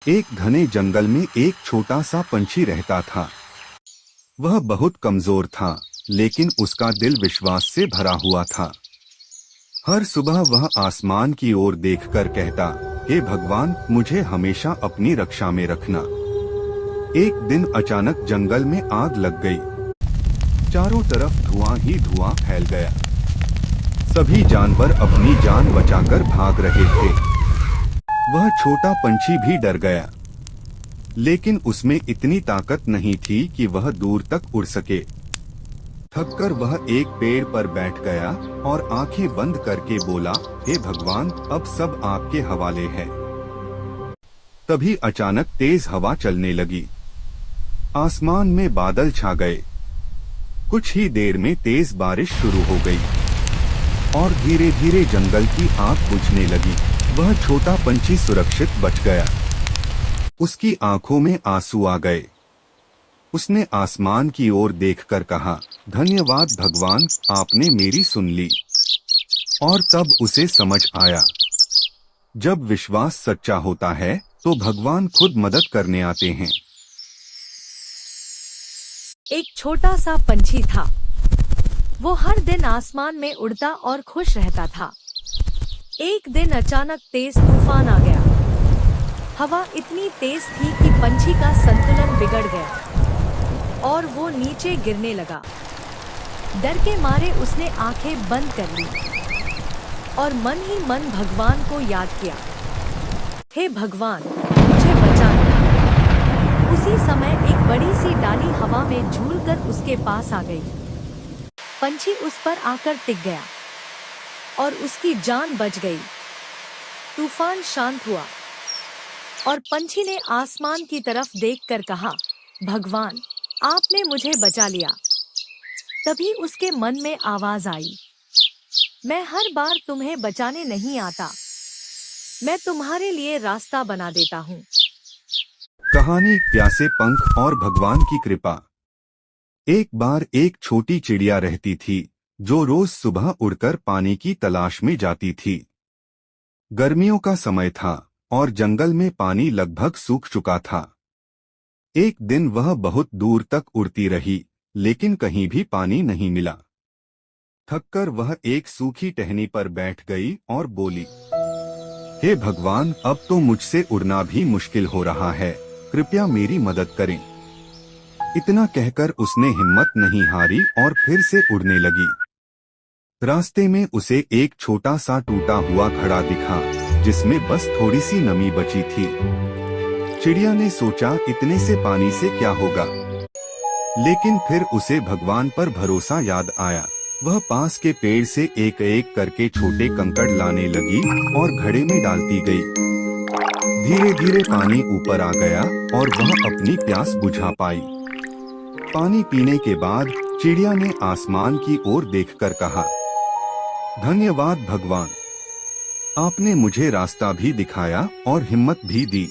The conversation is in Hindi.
एक घने जंगल में एक छोटा सा पंछी रहता था। वह बहुत कमजोर था, लेकिन उसका दिल विश्वास से भरा हुआ था। हर सुबह वह आसमान की ओर देखकर कहता, हे भगवान, मुझे हमेशा अपनी रक्षा में रखना। एक दिन अचानक जंगल में आग लग गई। चारों तरफ धुआं ही धुआं फैल गया। सभी जानवर अपनी जान बचाकर भाग रहे थे। वह छोटा पंछी भी डर गया, लेकिन उसमें इतनी ताकत नहीं थी कि वह दूर तक उड़ सके। थककर वह एक पेड़ पर बैठ गया और आंखें बंद करके बोला, हे भगवान, अब सब आपके हवाले है। तभी अचानक तेज हवा चलने लगी। आसमान में बादल छा गए। कुछ ही देर में तेज बारिश शुरू हो गई और धीरे धीरे जंगल की आग बुझने लगी। वह छोटा पंछी सुरक्षित बच गया। उसकी आंखों में आंसू आ गए। उसने आसमान की ओर देखकर कहा, धन्यवाद भगवान, आपने मेरी सुन ली। और तब उसे समझ आया, जब विश्वास सच्चा होता है तो भगवान खुद मदद करने आते हैं। एक छोटा सा पंछी था। वो हर दिन आसमान में उड़ता और खुश रहता था। एक दिन अचानक तेज तूफान आ गया। हवा इतनी तेज थी कि पंछी का संतुलन बिगड़ गया और वो नीचे गिरने लगा। डर के मारे उसने आंखें बंद कर ली और मन ही मन भगवान को याद किया, हे भगवान, मुझे बचाना। उसी समय एक बड़ी सी डाली हवा में झूलकर उसके पास आ गई। पंछी उस पर आकर टिक गया और उसकी जान बच गई। तूफान शांत हुआ और पंछी ने आसमान की तरफ देखकर कहा, भगवान, आपने मुझे बचा लिया। तभी उसके मन में आवाज आई, मैं हर बार तुम्हें बचाने नहीं आता, मैं तुम्हारे लिए रास्ता बना देता हूँ। कहानी प्यासे पंख और भगवान की कृपा। एक बार एक छोटी चिड़िया रहती थी जो रोज सुबह उड़कर पानी की तलाश में जाती थी। गर्मियों का समय था और जंगल में पानी लगभग सूख चुका था। एक दिन वह बहुत दूर तक उड़ती रही, लेकिन कहीं भी पानी नहीं मिला। थककर वह एक सूखी टहनी पर बैठ गई और बोली, हे भगवान, अब तो मुझसे उड़ना भी मुश्किल हो रहा है, कृपया मेरी मदद करें। इतना कहकर उसने हिम्मत नहीं हारी और फिर से उड़ने लगी। रास्ते में उसे एक छोटा सा टूटा हुआ घड़ा दिखा, जिसमें बस थोड़ी सी नमी बची थी। चिड़िया ने सोचा, इतने से पानी से क्या होगा, लेकिन फिर उसे भगवान पर भरोसा याद आया। वह पास के पेड़ से एक एक करके छोटे कंकड़ लाने लगी और घड़े में डालती गई। धीरे धीरे पानी ऊपर आ गया और वह अपनी प्यास बुझा पाई। पानी पीने के बाद चिड़िया ने आसमान की ओर देखकर कहा, धन्यवाद भगवान, आपने मुझे रास्ता भी दिखाया और हिम्मत भी दी।